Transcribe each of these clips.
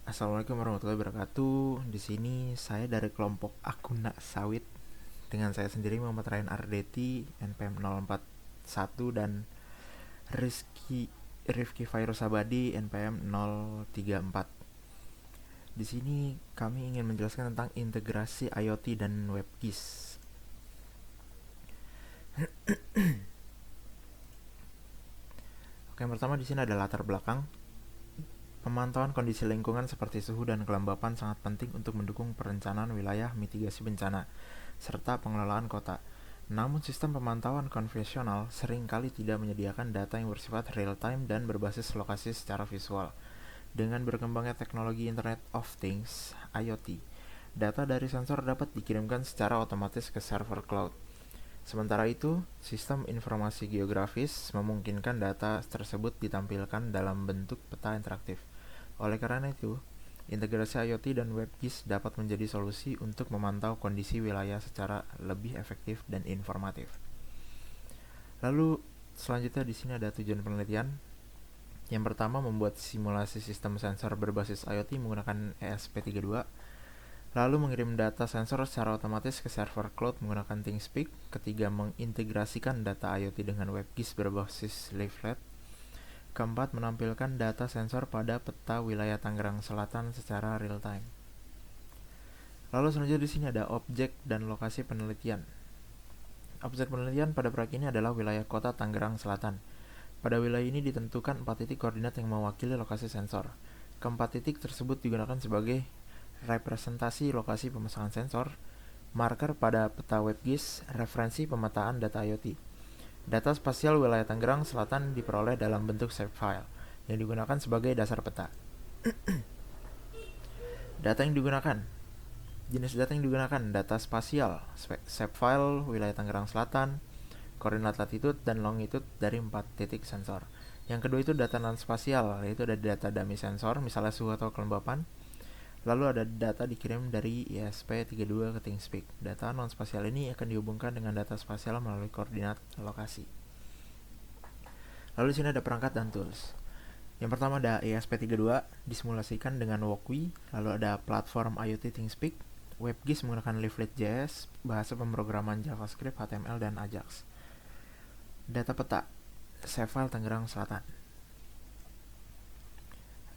Assalamualaikum warahmatullahi wabarakatuh. Di sini saya dari kelompok Akuna Sawit dengan saya sendiri Muhammad Ryan Ardeti NPM 041 dan Rifki Virus Abadi NPM 034. Di sini kami ingin menjelaskan tentang integrasi IoT dan WebGIS. Oke, yang pertama di sini ada latar belakang. Pemantauan kondisi lingkungan seperti suhu dan kelembapan sangat penting untuk mendukung perencanaan wilayah, mitigasi bencana, serta pengelolaan kota. Namun sistem pemantauan konvensional seringkali tidak menyediakan data yang bersifat real-time dan berbasis lokasi secara visual. Dengan berkembangnya teknologi Internet of Things (IoT), data dari sensor dapat dikirimkan secara otomatis ke server cloud. Sementara itu, sistem informasi geografis memungkinkan data tersebut ditampilkan dalam bentuk peta interaktif. Oleh karena itu, integrasi IoT dan WebGIS dapat menjadi solusi untuk memantau kondisi wilayah secara lebih efektif dan informatif. Lalu, selanjutnya di sini ada tujuan penelitian. Yang pertama, membuat simulasi sistem sensor berbasis IoT menggunakan ESP32. Lalu mengirim data sensor secara otomatis ke server cloud menggunakan ThingSpeak. Ketiga, mengintegrasikan data IoT dengan WebGIS berbasis Leaflet. Keempat, menampilkan data sensor pada peta wilayah Tangerang Selatan secara real time. Lalu selanjutnya di sini ada objek dan lokasi penelitian. Objek penelitian pada proyek ini adalah wilayah kota Tangerang Selatan. Pada wilayah ini ditentukan 4 titik koordinat yang mewakili lokasi sensor. Keempat titik tersebut digunakan sebagai representasi lokasi pemasangan sensor, marker pada peta WebGIS, referensi pemetaan data IoT. Data spasial wilayah Tangerang Selatan diperoleh dalam bentuk shapefile yang digunakan sebagai dasar peta. Data yang digunakan, jenis data yang digunakan, data spasial, shapefile wilayah Tangerang Selatan, koordinat latitude dan longitude dari 4 titik sensor. Yang kedua itu data non-spasial, yaitu ada data dummy sensor, misalnya suhu atau kelembapan. Lalu ada data dikirim dari ESP32 ke ThingSpeak. Data non-spasial ini akan dihubungkan dengan data spasial melalui koordinat lokasi. Lalu di sini ada perangkat dan tools. Yang pertama ada ESP32 disimulasikan dengan Walkwi. Lalu ada platform IoT ThingSpeak. WebGIS menggunakan Leaflet.js, bahasa pemrograman JavaScript, HTML, dan Ajax. Data peta, shapefile Tangerang Selatan.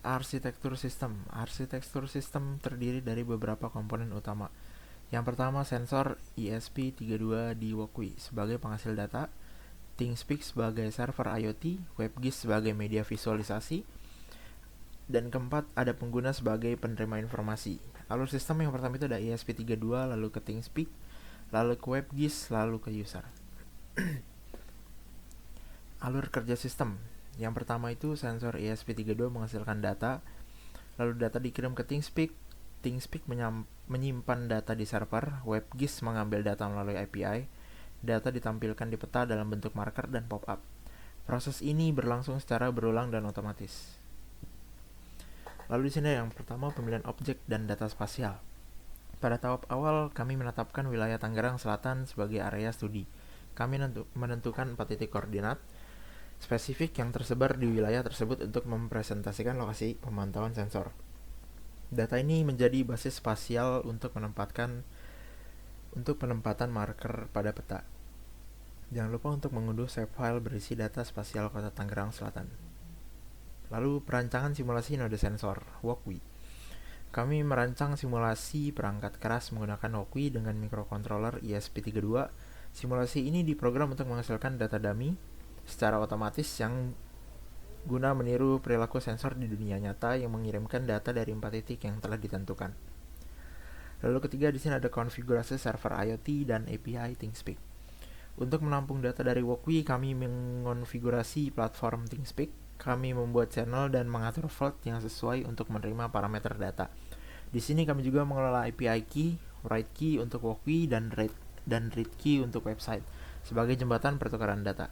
Arsitektur sistem terdiri dari beberapa komponen utama. Yang pertama, sensor ESP32 di Walkwi sebagai penghasil data, ThingSpeak sebagai server IoT, WebGIS sebagai media visualisasi, dan keempat, ada pengguna sebagai penerima informasi. Alur sistem yang pertama itu ada ESP32, lalu ke ThingSpeak, lalu ke WebGIS, lalu ke user. Alur kerja sistem. Yang pertama itu sensor ESP32 menghasilkan data, lalu data dikirim ke ThingSpeak. ThingSpeak menyimpan data di server, WebGIS mengambil data melalui API, data ditampilkan di peta dalam bentuk marker dan pop-up. Proses ini berlangsung secara berulang dan otomatis. Lalu di sini yang pertama pemilihan objek dan data spasial. Pada tahap awal kami menetapkan wilayah Tangerang Selatan sebagai area studi. Kami menentukan 4 titik koordinat spesifik yang tersebar di wilayah tersebut untuk mempresentasikan lokasi pemantauan sensor. Data ini menjadi basis spasial untuk penempatan marker pada peta. Jangan lupa untuk mengunduh shapefile berisi data spasial kota Tangerang Selatan. Lalu perancangan simulasi node sensor, Walkwi. Kami merancang simulasi perangkat keras menggunakan Walkwi dengan microcontroller ESP32. Simulasi ini diprogram untuk menghasilkan data dummy secara otomatis yang guna meniru perilaku sensor di dunia nyata yang mengirimkan data dari 4 titik yang telah ditentukan. Lalu ketiga di sini ada konfigurasi server IoT dan API ThingSpeak. Untuk menampung data dari Walkwi, kami mengonfigurasi platform ThingSpeak. Kami membuat channel dan mengatur float yang sesuai untuk menerima parameter data. Di sini kami juga mengelola API key, write key untuk Walkwi dan read key untuk website sebagai jembatan pertukaran data.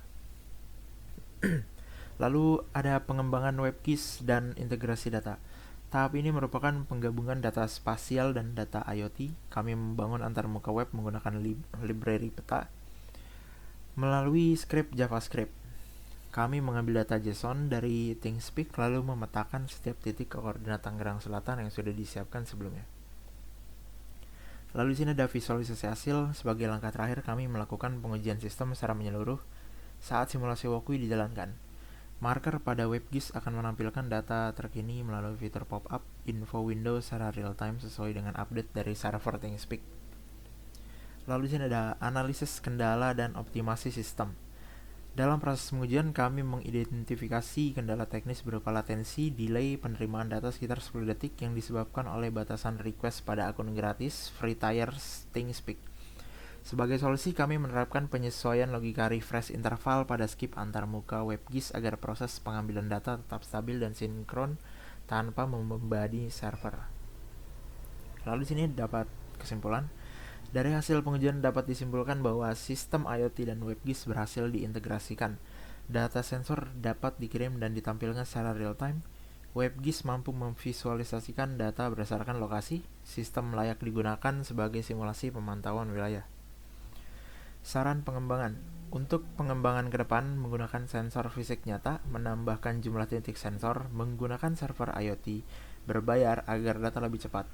Lalu ada pengembangan WebGIS dan integrasi data. Tahap ini merupakan penggabungan data spasial dan data IoT. Kami membangun antarmuka web menggunakan library peta melalui script JavaScript. Kami mengambil data JSON dari ThingSpeak lalu memetakan setiap titik koordinat Tangerang Selatan yang sudah disiapkan sebelumnya. Lalu di sini ada visualisasi hasil. Sebagai langkah terakhir, kami melakukan pengujian sistem secara menyeluruh saat simulasi walkthrough dijalankan. Marker pada WebGIS akan menampilkan data terkini melalui fitur pop-up info window secara real-time sesuai dengan update dari server ThingSpeak. Lalu di sini ada analisis kendala dan optimasi sistem. Dalam proses pengujian, kami mengidentifikasi kendala teknis berupa latensi, delay, penerimaan data sekitar 10 detik yang disebabkan oleh batasan request pada akun gratis free tier ThingSpeak. Sebagai solusi, kami menerapkan penyesuaian logika refresh interval pada skip antar muka WebGIS agar proses pengambilan data tetap stabil dan sinkron tanpa membebani server. Lalu di sini dapat kesimpulan. Dari hasil pengujian dapat disimpulkan bahwa sistem IoT dan WebGIS berhasil diintegrasikan. Data sensor dapat dikirim dan ditampilkan secara real-time. WebGIS mampu memvisualisasikan data berdasarkan lokasi. Sistem layak digunakan sebagai simulasi pemantauan wilayah. Saran pengembangan. Untuk pengembangan ke depan, menggunakan sensor fisik nyata, menambahkan jumlah titik sensor, menggunakan server IoT, berbayar agar data lebih cepat,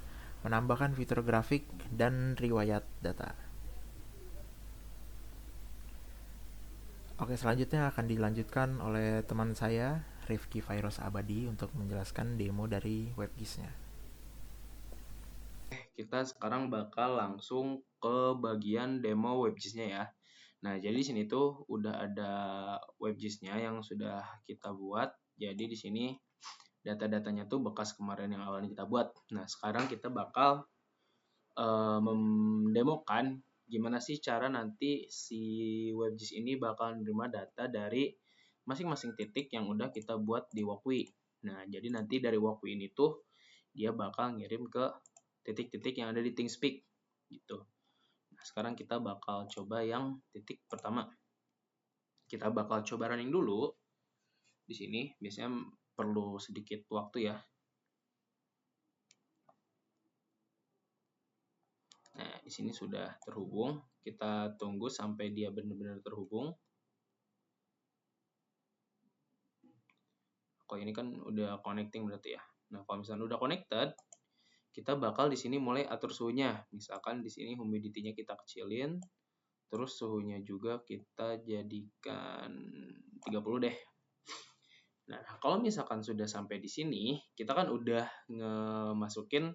menambahkan fitur grafik, dan riwayat data. Oke, selanjutnya akan dilanjutkan oleh teman saya, Rifki Virus Abadi, untuk menjelaskan demo dari WebGIS-nya. Kita sekarang bakal langsung ke bagian demo WebGIS-nya ya. Nah, jadi di sini tuh udah ada WebGIS-nya yang sudah kita buat. Jadi di sini data-datanya tuh bekas kemarin yang awalnya kita buat. Nah, sekarang kita bakal mendemokan gimana sih cara nanti si WebGIS ini bakal menerima data dari masing-masing titik yang udah kita buat di Walkwi. Nah, jadi nanti dari Walkwi ini tuh dia bakal ngirim ke titik-titik yang ada di ThingSpeak gitu. Nah, sekarang kita bakal coba yang titik pertama. Kita bakal coba running dulu. Di sini biasanya perlu sedikit waktu ya. Nah, di sini sudah terhubung. Kita tunggu sampai dia benar-benar terhubung. Kok ini kan udah connecting berarti ya. Nah, kalau misalnya udah connected, kita bakal di sini mulai atur suhunya. Misalkan di sini humidity-nya kita kecilin, terus suhunya juga kita jadikan 30 deh. Nah, kalau misalkan sudah sampai di sini, kita kan udah ngemasukin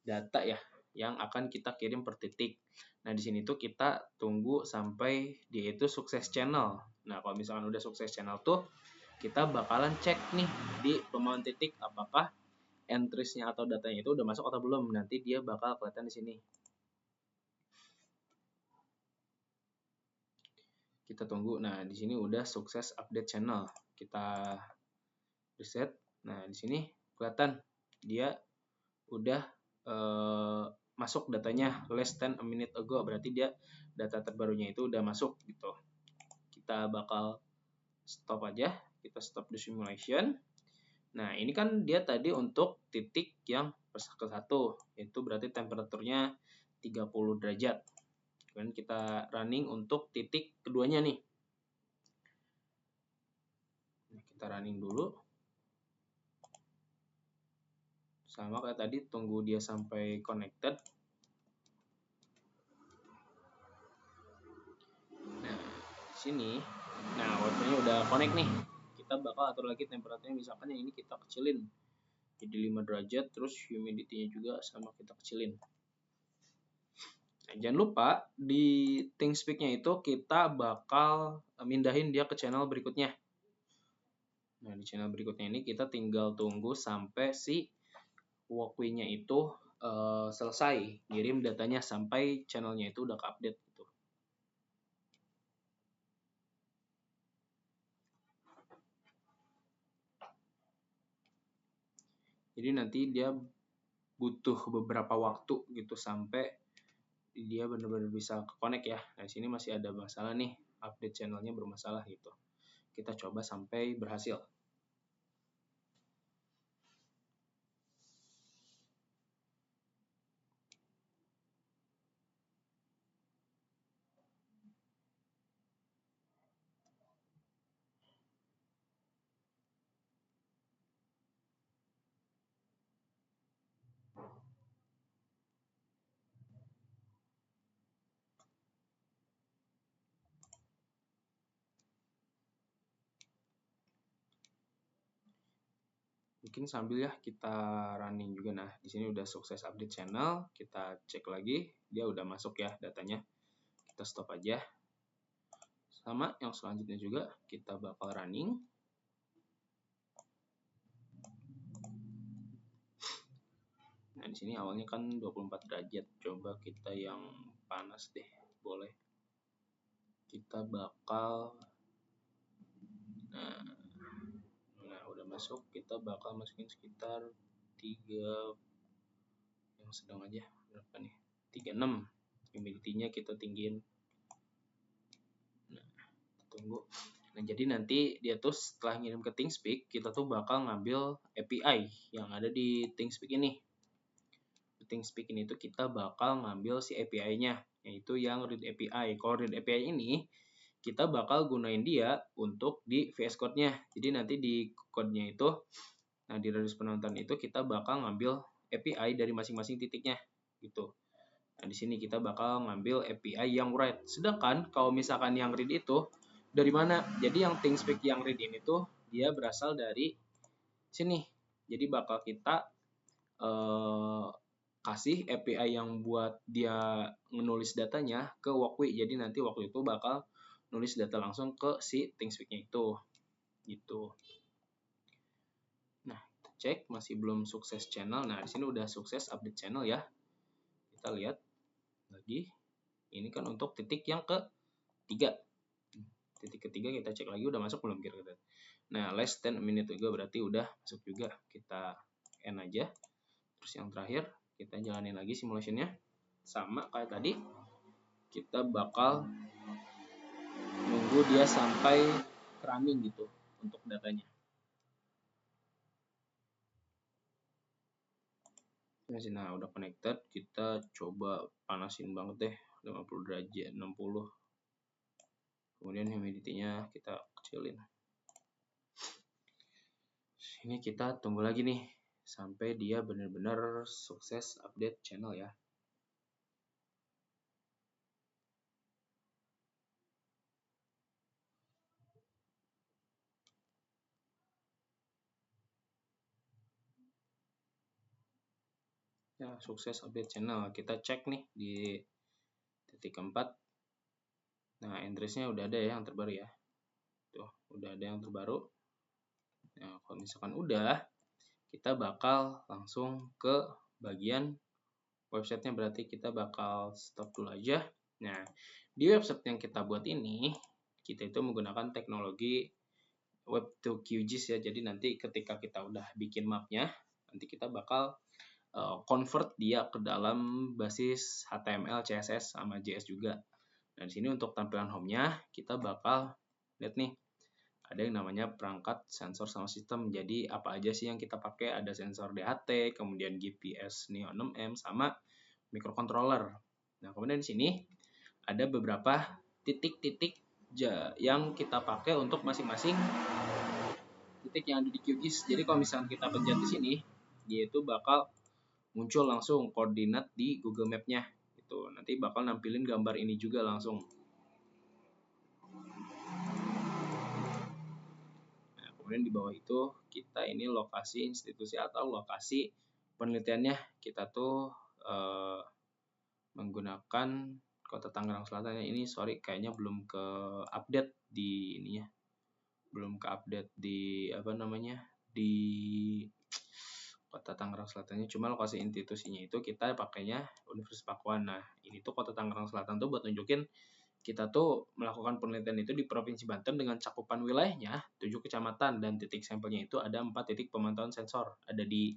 data ya yang akan kita kirim per titik. Nah, di sini tuh kita tunggu sampai dia itu sukses channel. Nah, kalau misalkan udah sukses channel tuh kita bakalan cek nih di pemantauan titik apakah entries-nya atau datanya itu udah masuk atau belum. Nanti dia bakal kelihatan di sini. Kita tunggu. Nah, di sini udah sukses update channel. Kita reset. Nah, di sini kelihatan dia udah masuk datanya less than a minute ago, berarti dia data terbarunya itu udah masuk gitu. Kita bakal stop aja, kita stop the simulation. Nah, ini kan dia tadi untuk titik yang ke satu, itu berarti temperaturnya 30 derajat. Kemudian kita running untuk titik keduanya nih. Nah, kita running dulu. Sama kayak tadi, tunggu dia sampai connected. Nah, di sini, nah wifi-nya udah connect nih. Kita bakal atur lagi temperaturnya, misalkan yang ini kita kecilin jadi 5 derajat, terus humidity-nya juga sama kita kecilin. Nah, jangan lupa di ThingSpeak-nya itu kita bakal mindahin dia ke channel berikutnya. Nah, di channel berikutnya ini kita tinggal tunggu sampai si Walkwi-nya itu selesai ngirim datanya sampai channelnya itu udah ke-update gitu. Jadi nanti dia butuh beberapa waktu gitu sampai dia benar-benar bisa connect ya. Nah, di sini masih ada masalah nih, update channelnya bermasalah gitu. Kita coba sampai berhasil. Mungkin sambil ya kita running juga. Nah, di sini udah sukses update channel. Kita cek lagi, dia udah masuk ya datanya. Kita stop aja. Sama yang selanjutnya juga kita bakal running. Nah, di sini awalnya kan 24 derajat. Coba kita yang panas deh. Boleh. Kita bakal nah udah masuk, kita bakal masukin sekitar 3 yang sedang aja. Berapa nih? 36. Humidity-nya kita tinggiin. Nah, tunggu. Nah, jadi nanti dia tuh setelah ngirim ke ThingSpeak, kita tuh bakal ngambil API yang ada di ThingSpeak ini. Di ThingSpeak ini tuh kita bakal ngambil si API-nya, yaitu yang read API. Kalau read API ini, kita bakal gunain dia untuk di VS Code-nya. Jadi nanti di code-nya itu, nah di radius penonton itu kita bakal ngambil API dari masing-masing titiknya, gitu. Nah, di sini kita bakal ngambil API yang write. Sedangkan kalau misalkan yang read itu dari mana? Jadi yang ThingSpeak yang read ini tuh dia berasal dari sini. Jadi bakal kita kasih API yang buat dia menulis datanya ke Walkwi. Jadi nanti Walkwi itu bakal nulis data langsung ke si ThingSpeak-nya itu. Gitu. Nah, kita cek masih belum sukses channel. Nah, di sini udah sukses update channel ya. Kita lihat lagi. Ini kan untuk titik yang ketiga. Titik ketiga kita cek lagi udah masuk belum kira-kira. Nah, less than a minute juga berarti udah masuk juga. Kita end aja. Terus yang terakhir kita jalanin lagi simulationnya. Sama kayak tadi. Kita bakal nunggu dia sampai running gitu untuk datanya. Nah, udah connected. Kita coba panasin banget deh. 50 derajat, 60. Kemudian humidity-nya kita kecilin. Ini kita tunggu lagi nih sampai dia benar-benar sukses update channel ya. Ya, sukses update channel. Kita cek nih di titik keempat. Nah, address-nya udah ada ya yang terbaru ya. Tuh, udah ada yang terbaru. Nah, kalau misalkan udah, kita bakal langsung ke bagian websitenya, berarti kita bakal stop dulu aja. Nah, di website yang kita buat ini, kita itu menggunakan teknologi Web2QGIS ya. Jadi nanti ketika kita udah bikin mapnya, nanti kita bakal convert dia ke dalam basis HTML, CSS, sama JS juga. Nah, di sini untuk tampilan home-nya, kita bakal lihat nih, ada yang namanya perangkat sensor sama sistem. Jadi apa aja sih yang kita pakai? Ada sensor DHT, kemudian GPS Neo 6M, sama microcontroller. Nah, kemudian di sini ada beberapa titik-titik yang kita pakai untuk masing-masing titik yang ada di QGIS. Jadi kalau misalnya kita pencet di sini, dia itu bakal muncul langsung koordinat di Google Map-nya. Gitu. Nanti bakal nampilin gambar ini juga langsung. Nah, kemudian di bawah itu kita ini lokasi institusi atau lokasi penelitiannya. Kita tuh menggunakan Kota Tangerang Selatan. Ini sorry kayaknya belum ke update di ininya. Belum ke update di apa namanya? Di Kota Tangerang Selatannya, cuma lokasi institusinya itu kita pakainya Universitas Pakuan. Nah, ini tuh Kota Tangerang Selatan tuh buat nunjukin kita tuh melakukan penelitian itu di Provinsi Banten dengan cakupan wilayahnya 7 kecamatan dan titik sampelnya itu ada 4 titik pemantauan sensor. Ada di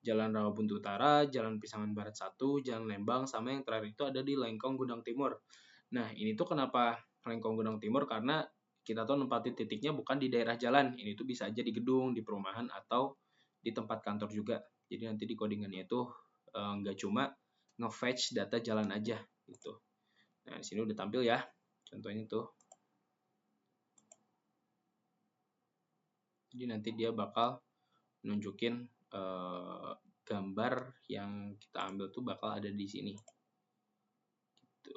Jalan Rawabuntu Utara, Jalan Pisangan Barat 1, Jalan Lembang, sama yang terakhir itu ada di Lengkong Gudang Timur. Nah, ini tuh kenapa Lengkong Gudang Timur? Karena kita tuh nempatin titiknya bukan di daerah jalan. Ini tuh bisa aja di gedung, di perumahan, atau di tempat kantor juga. Jadi nanti di codingannya itu nggak cuma nge-fetch data jalan aja gitu. Nah, di sini udah tampil ya. Contohnya tuh. Jadi nanti dia bakal nunjukin gambar yang kita ambil tuh bakal ada di sini. Gitu.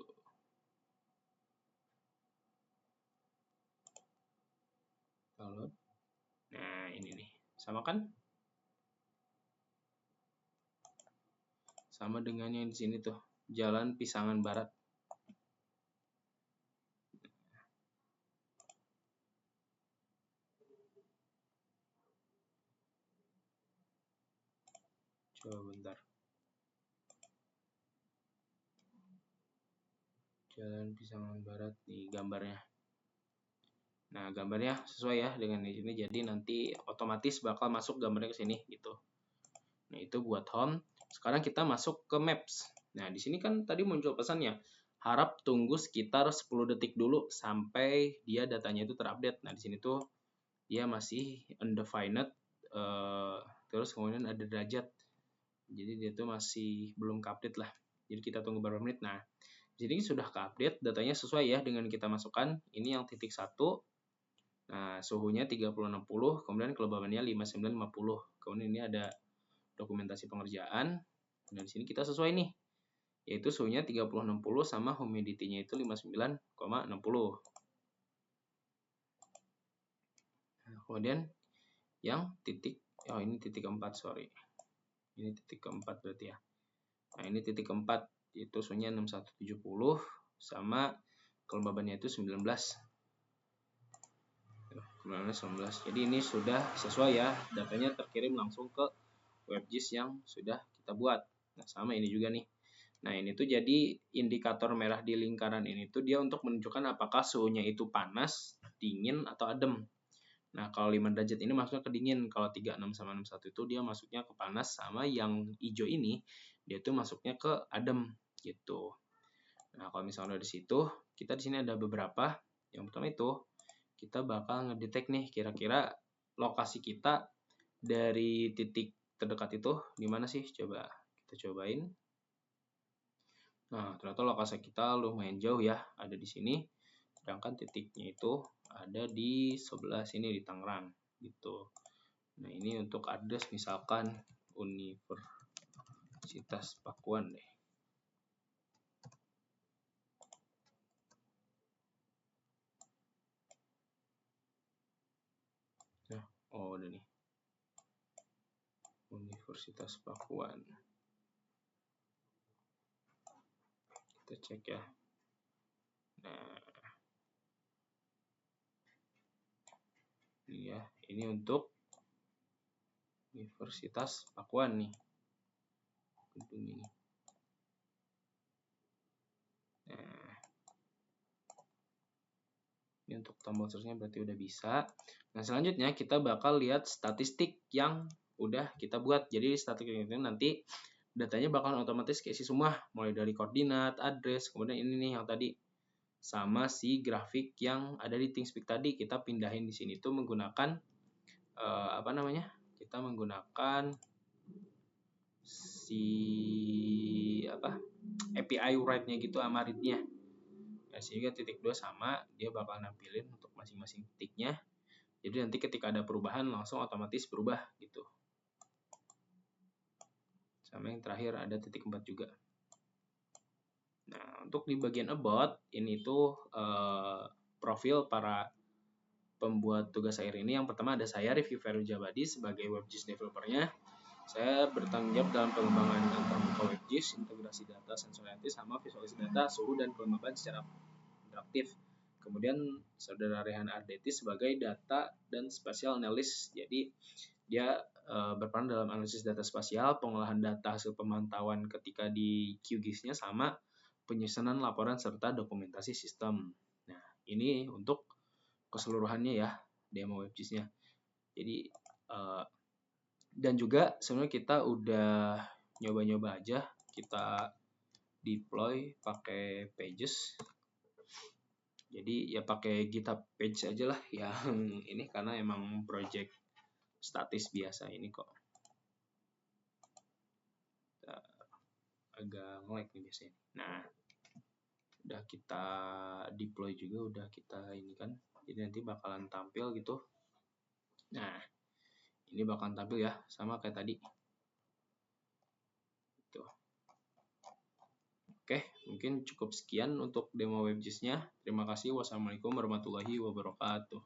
Nah, ini nih. Sama kan? sama dengan yang di sini tuh, Jalan Pisangan Barat. Coba bentar. Jalan Pisangan Barat nih gambarnya. Nah, gambarnya sesuai ya dengan di sini, jadi nanti otomatis bakal masuk gambarnya ke sini gitu. Nah, itu buat home. Sekarang kita masuk ke maps. Nah, di sini kan tadi muncul pesannya, harap tunggu sekitar 10 detik dulu sampai dia datanya itu terupdate. Nah, di sini tuh dia masih undefined, terus kemudian ada derajat. Jadi dia tuh masih belum update lah. Jadi kita tunggu beberapa menit. Nah, jadi sudah ke-update, datanya sesuai ya dengan kita masukkan. Ini yang titik 1. Nah, suhunya 3060, kemudian kelembabannya 5950. Kemudian ini ada dokumentasi pengerjaan. Nah, di sini kita sesuai nih. Yaitu suhunya 3060 sama humidity-nya itu 59,60. Nah, kemudian yang titik, ini titik keempat, sorry. Ini titik keempat berarti ya. Nah, ini titik keempat, itu suhunya 6170 sama kelembabannya itu 19. 19. Jadi ini sudah sesuai ya, datanya terkirim langsung ke WebGIS yang sudah kita buat. Nah, sama ini juga nih. Nah, ini tuh jadi indikator merah di lingkaran ini tuh dia untuk menunjukkan apakah suhunya itu panas, dingin, atau adem. Nah, kalau 5 derajat ini masuknya ke dingin, kalau 36 sama 61 itu dia masuknya ke panas, sama yang hijau ini dia tuh masuknya ke adem gitu. Nah, kalau misalnya dari situ, kita di sini ada beberapa. Yang pertama itu kita bakal ngedetect nih kira-kira lokasi kita dari titik terdekat itu di mana sih? Coba kita cobain. Nah, ternyata lokasi kita lumayan jauh ya, ada di sini. Sedangkan titiknya itu ada di sebelah sini di Tangerang gitu. Nah, ini untuk address misalkan Universitas Pakuan deh. Nah, udah nih. Universitas Pakuan. Kita cek ya. Nah, ini ya, ini untuk Universitas Pakuan nih. Gedung ini. Nah, ini untuk tombol search-nya berarti udah bisa. Nah, selanjutnya kita bakal lihat statistik yang udah kita buat. Jadi statistik itu nanti datanya bakal otomatis keisi semua, mulai dari koordinat, address, kemudian ini nih yang tadi sama si grafik yang ada di ThingSpeak tadi kita pindahin di sini tuh menggunakan Kita menggunakan si API write-nya gitu sama read-nya. Nah, sehingga titik 2 sama, dia bakal nampilin untuk masing-masing titiknya. Jadi nanti ketika ada perubahan langsung otomatis berubah gitu. Sama yang terakhir ada titik 4 juga. Nah, untuk di bagian about, ini tuh profil para pembuat tugas akhir ini. Yang pertama ada saya, Rifki Ferujabadi, sebagai WebGIS developer-nya. Saya bertanggung jawab dalam pengembangan antarmuka WebGIS, integrasi data sensoritis, sama visualisasi data, suhu, dan kelembaban secara interaktif. Kemudian saudara Rehan Ardeti sebagai data dan spatial analyst. Jadi dia berperan dalam analisis data spasial, pengolahan data hasil pemantauan ketika di QGIS-nya, sama penyusunan laporan serta dokumentasi sistem. Nah, ini untuk keseluruhannya ya demo WebGIS-nya. Jadi dan juga sebenarnya kita udah nyoba-nyoba aja, kita deploy pakai Pages. Jadi ya pakai GitHub Page aja lah yang ini, karena emang project statis biasa ini kok. Agak nge-lag nih biasanya. Nah, udah kita deploy juga, udah kita ini kan. Jadi nanti bakalan tampil gitu. Nah, ini bakalan tampil ya, sama kayak tadi. Tuh. Oke, mungkin cukup sekian untuk demo WebGIS-nya. Terima kasih. Wassalamualaikum warahmatullahi wabarakatuh.